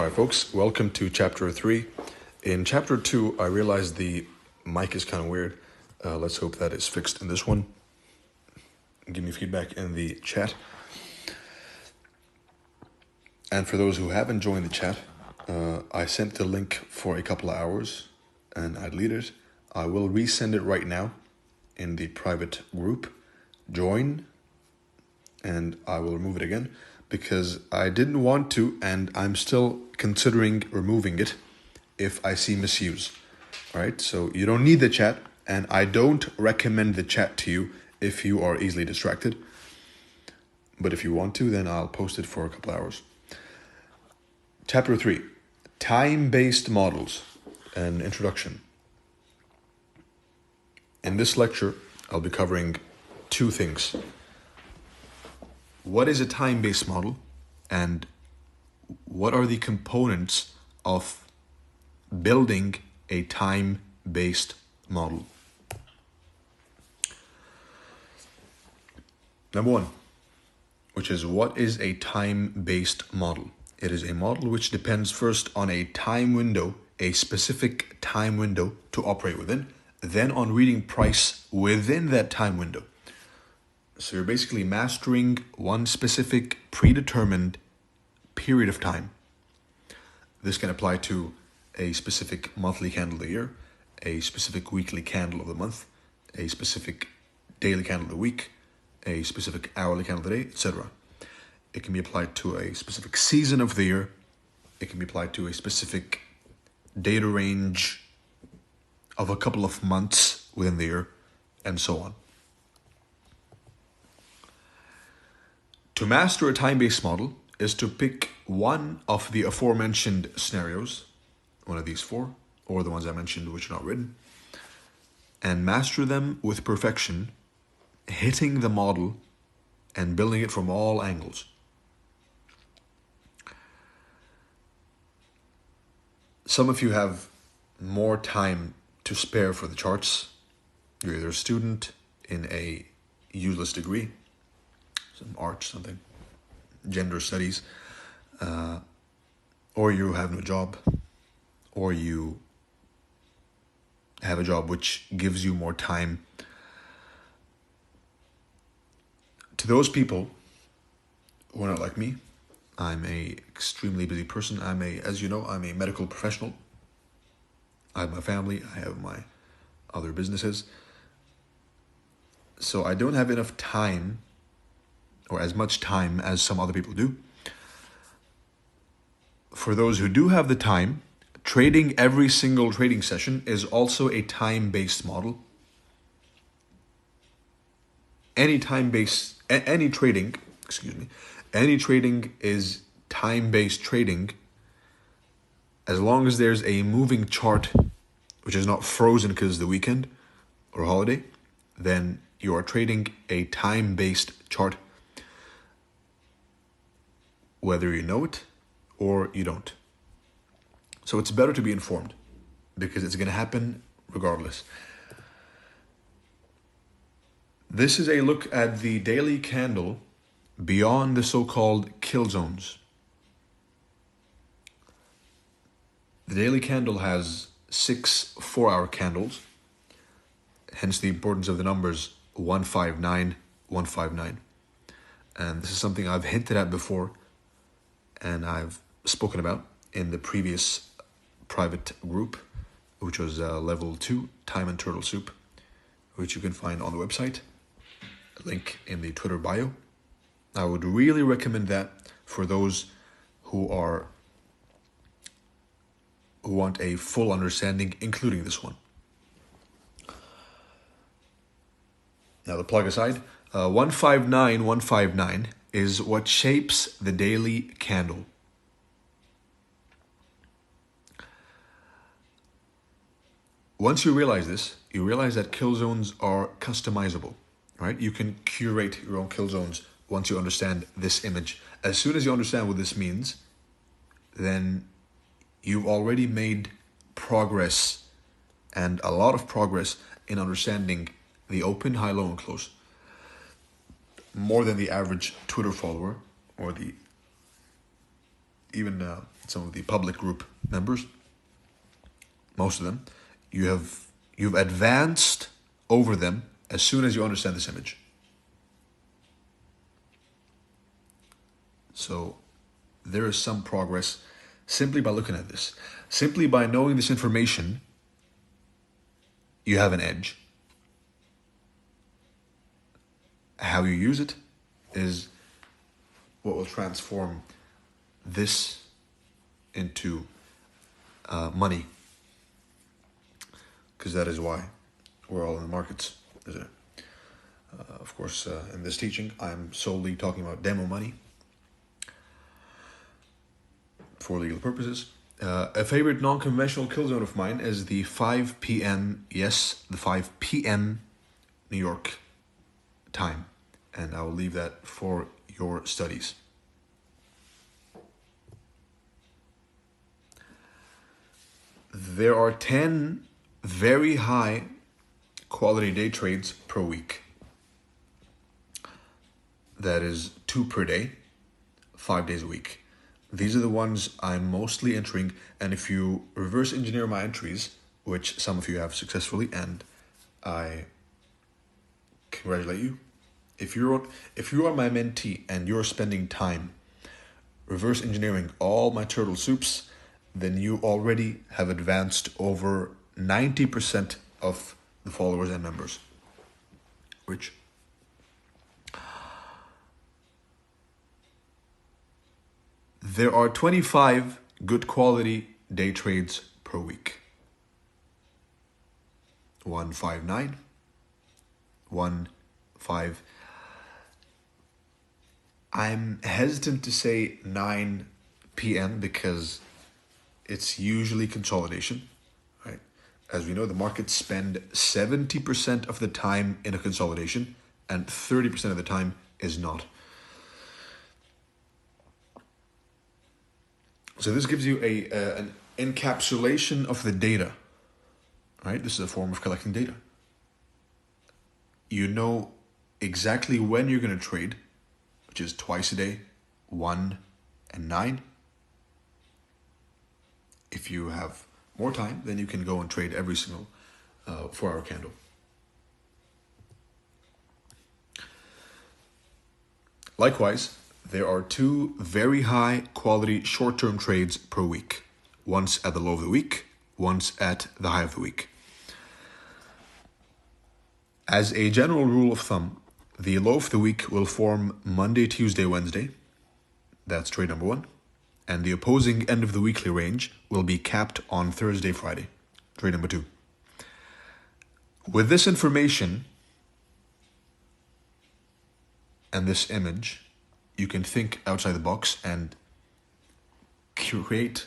Alright folks, welcome to chapter 3. In chapter 2, I realized the mic is kind of weird. Let's hope that is fixed in this one. Give me feedback in the chat. And for those who haven't joined the chat, I sent the link for a couple of hours and I deleted it. I will resend it right now in the private group. Join, and I will remove it again because I didn't want to, and I'm still considering removing it if I see misuse. All right, so you don't need the chat, and I don't recommend the chat to you if you are easily distracted. But if you want to, then I'll post it for a couple hours. Chapter 3, time-based models, an introduction. In this lecture, I'll be covering two things. What is a time-based model, and what are the components of building a time-based model? Number one, which is what is a time-based model? It is a model which depends first on a time window, a specific time window to operate within, then on reading price within that time window. So you're basically mastering one specific predetermined period of time. This can apply to a specific monthly candle of the year, a specific weekly candle of the month, a specific daily candle of the week, a specific hourly candle of the day, etc. It can be applied to a specific season of the year. It can be applied to a specific data range of a couple of months within the year, and so on. To master a time-based model is to pick one of the aforementioned scenarios, one of these four, or the ones I mentioned which are not written, and master them with perfection, hitting the model and building it from all angles. Some of you have more time to spare for the charts. You're either a student in a useless degree, some art, something, gender studies, or you have no job, or you have a job which gives you more time. To those people who are not like me, I'm a extremely busy person. As you know, I'm a medical professional. I have my family, I have my other businesses. So I don't have enough time, or as much time as some other people do. For those who do have the time, trading every single trading session is also a time-based model. Any trading is time-based trading as long as there's a moving chart which is not frozen because it's the weekend or holiday. Then you are trading a time-based chart, whether you know it or you don't. So it's better to be informed because it's going to happen regardless. This is a look at the daily candle beyond the so-called kill zones. The daily candle has 6 4-hour candles, hence the importance of the numbers 159, 159. And this is something I've hinted at before, and I've spoken about in the previous private group, which was level 2, Time and Turtle Soup, which you can find on the website. Link in the Twitter bio. I would really recommend that for those who want a full understanding, including this one. Now the plug aside, 159, 159 is what shapes the daily candle. Once you realize this, you realize that kill zones are customizable, right? You can curate your own kill zones once you understand this image. As soon as you understand what this means, then you've already made progress, and a lot of progress, in understanding the open, high, low, and close, more than the average Twitter follower or the even some of the public group members, most of them, you've advanced over them as soon as you understand this image. So there is some progress simply by looking at this. Simply by knowing this information, you have an edge. How you use it is what will transform this into money. Because that is why we're all in the markets, isn't it? Of course, in this teaching, I'm solely talking about demo money for legal purposes. A favorite non-conventional kill zone of mine is the 5 p.m. Yes, the 5 p.m. New York time. And I will leave that for your studies. There are 10 very high quality day trades per week. That is 2 per day, 5 days a week. These are the ones I'm mostly entering, and if you reverse engineer my entries, which some of you have successfully, and I congratulate you. If you are my mentee and you're spending time reverse engineering all my turtle soups, then you already have advanced over 90% of the followers and members. Which there are 25 good quality day trades per week. 159, 15. I'm hesitant to say 9 p.m. because it's usually consolidation, right? As we know, the markets spend 70% of the time in a consolidation and 30% of the time is not. So this gives you an encapsulation of the data, right? This is a form of collecting data. You know exactly when you're going to trade, which is twice a day, 1 and 9. If you have more time, then you can go and trade every single 4-hour candle. Likewise, there are 2 very high quality short-term trades per week. Once at the low of the week, once at the high of the week. As a general rule of thumb, the low of the week will form Monday, Tuesday, Wednesday. That's trade number 1. And the opposing end of the weekly range will be capped on Thursday, Friday. Trade number 2. With this information and this image, you can think outside the box and create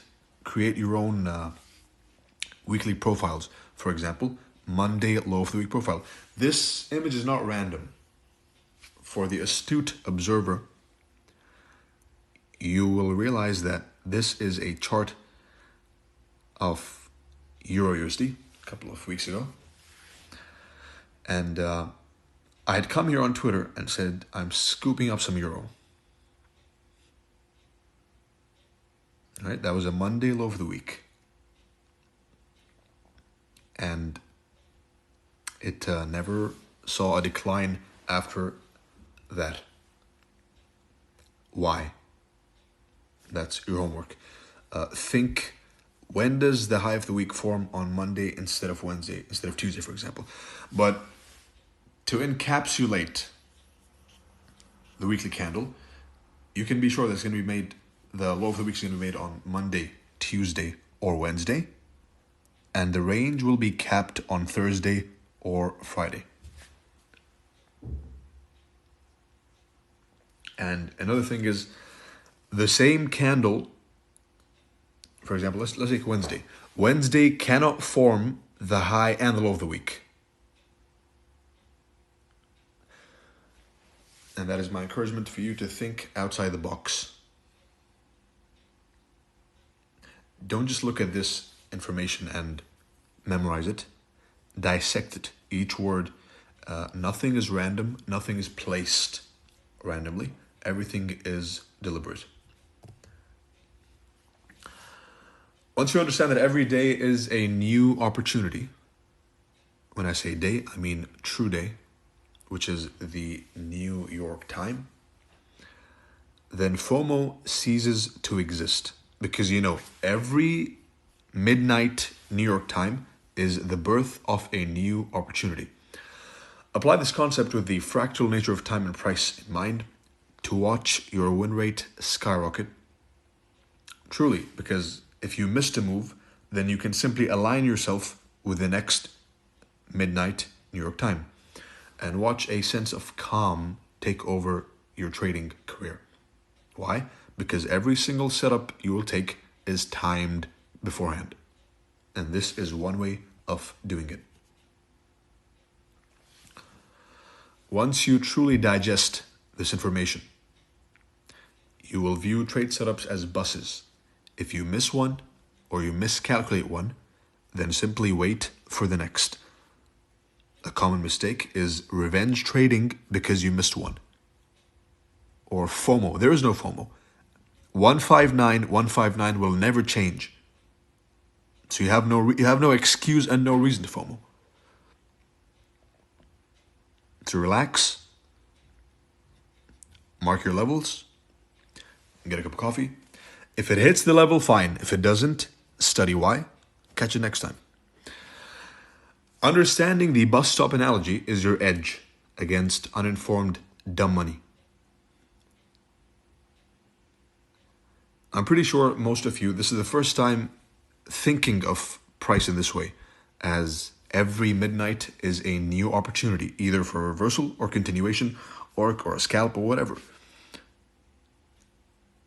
your own weekly profiles. For example, Monday low of the week profile. This image is not random. For the astute observer, you will realize that this is a chart of Euro USD a couple of weeks ago. And I had come here on Twitter and said, I'm scooping up some Euro. Right, that was a Monday low of the week. And it never saw a decline after that. Why? That's your homework. Think, when does the high of the week form on Monday instead of Wednesday, instead of Tuesday, for example? But to encapsulate the weekly candle, you can be sure that it's going to be made, the low of the week is going to be made on Monday, Tuesday, or Wednesday. And the range will be capped on Thursday or Friday. And another thing is, the same candle, for example, let's take Wednesday. Wednesday cannot form the high and the low of the week. And that is my encouragement for you to think outside the box. Don't just look at this information and memorize it. Dissect it, each word. Nothing is random. Nothing is placed randomly. Everything is deliberate. Once you understand that every day is a new opportunity, when I say day, I mean true day, which is the New York time, then FOMO ceases to exist. Because every midnight New York time is the birth of a new opportunity. Apply this concept with the fractal nature of time and price in mind to watch your win rate skyrocket. Truly, because if you missed a move, then you can simply align yourself with the next midnight New York time and watch a sense of calm take over your trading career. Why? Because every single setup you will take is timed beforehand. And this is one way of doing it. Once you truly digest this information, you will view trade setups as buses. If you miss one or you miscalculate one, then simply wait for the next. A common mistake is revenge trading because you missed one. Or FOMO. There is no FOMO. 159 will never change. So you have no excuse and no reason to FOMO. To relax, mark your levels, get a cup of coffee. If it hits the level, fine. If it doesn't, study why. Catch you next time. Understanding the bus stop analogy is your edge against uninformed dumb money. I'm pretty sure most of you, this is the first time thinking of price in this way, as every midnight is a new opportunity, either for reversal or continuation or a scalp or whatever.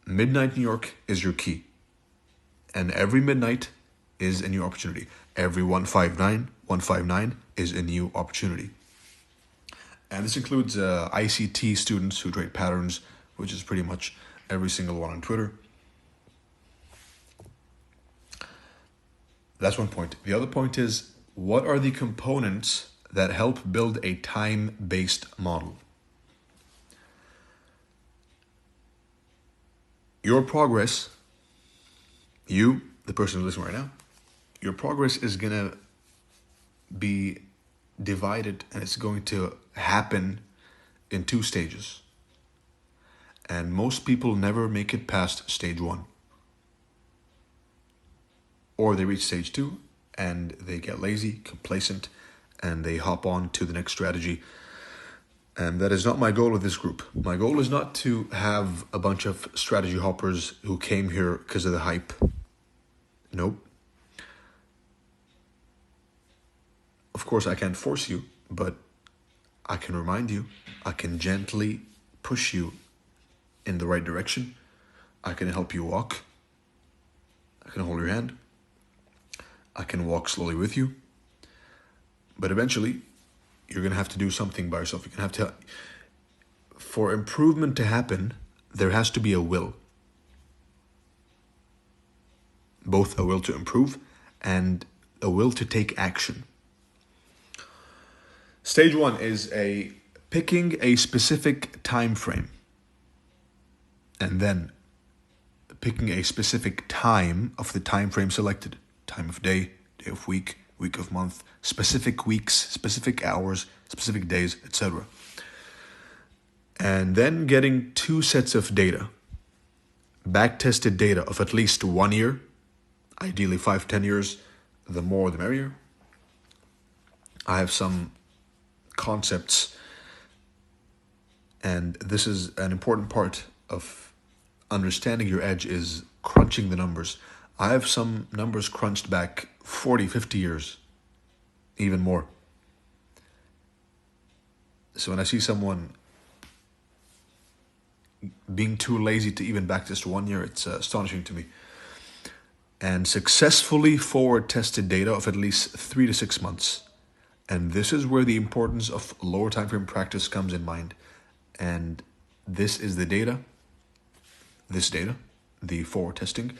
Midnight New York is your key. And every midnight is a new opportunity. Every 159 is a new opportunity. And this includes ICT students who trade patterns, which is pretty much every single one on Twitter. That's one point. The other point is, what are the components that help build a time-based model? Your progress, you, the person who's listening right now, your progress is going to be divided and it's going to happen in 2 stages. And most people never make it past stage 1. Or they reach stage 2 and they get lazy, complacent, and they hop on to the next strategy. And that is not my goal with this group. My goal is not to have a bunch of strategy hoppers who came here because of the hype. Nope. Of course, I can't force you, but I can remind you. I can gently push you in the right direction. I can help you walk. I can hold your hand. I can walk slowly with you. But eventually, you're going to have to do something by yourself. You're going to have to... For improvement to happen, there has to be a will. Both a will to improve and a will to take action. Stage 1 is picking a specific time frame. And then picking a specific time of the time frame selected. Time of day, day of week, week of month, specific weeks, specific hours, specific days, etc. And then getting 2 sets of data. Back-tested data of at least 1 year, ideally 5-10 years, the more the merrier. I have some concepts, and this is an important part of understanding your edge, is crunching the numbers. I have some numbers crunched back 40, 50 years, even more. So when I see someone being too lazy to even back test 1 year, it's astonishing to me. And successfully forward tested data of at least 3 to 6 months. And this is where the importance of lower time frame practice comes in mind. And this is the data, the forward testing,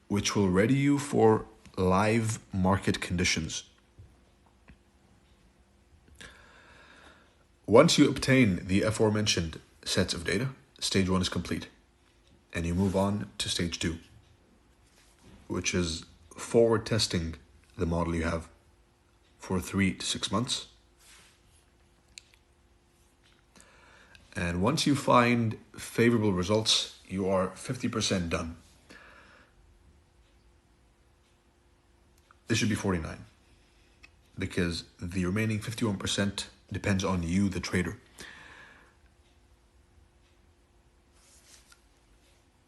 which will ready you for live market conditions. Once you obtain the aforementioned sets of data, stage 1 is complete. And you move on to stage 2, which is forward testing the model you have for 3 to 6 months. And once you find favorable results, you are 50% done. This should be 49 because the remaining 51% depends on you, the trader.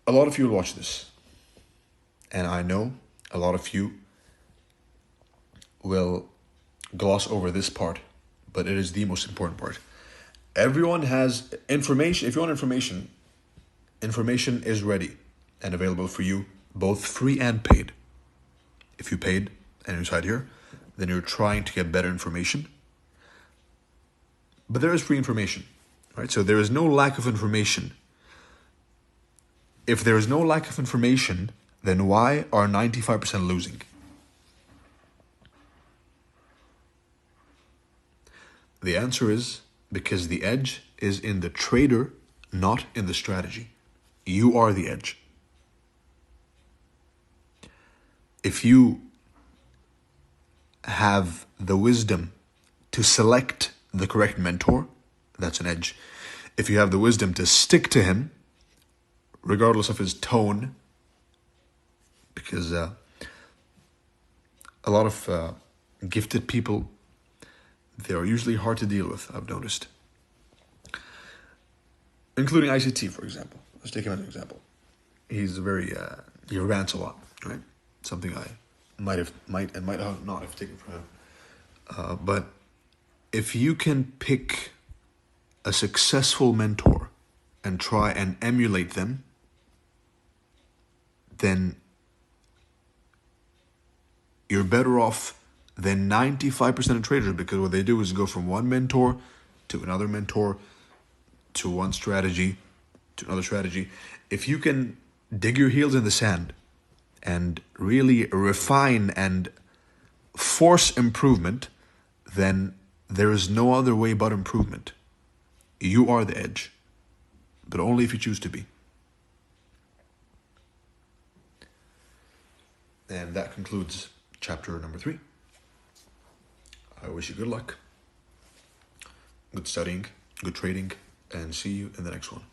A lot of you will watch this, and I know a lot of you will gloss over this part, but it is the most important part. Everyone has information. If you want information, information is ready and available for you, both free and paid. If you paid and you're inside here, then you're trying to get better information. But there is free information, right? So there is no lack of information. If there is no lack of information, then why are 95% losing? The answer is because the edge is in the trader, not in the strategy. You are the edge. If you have the wisdom to select the correct mentor, that's an edge. If you have the wisdom to stick to him, regardless of his tone, because a lot of gifted people, they are usually hard to deal with, I've noticed. Including ICT, for example. Let's take him as an example. He's very, he rants a lot, right? Something I might not have taken from him. But if you can pick a successful mentor and try and emulate them, then you're better off than 95% of traders, because what they do is go from one mentor to another mentor to one strategy to another strategy. If you can dig your heels in the sand and really refine and force improvement, then there is no other way but improvement. You are the edge, but only if you choose to be. And that concludes chapter number 3. I wish you good luck, good studying, good trading, and see you in the next one.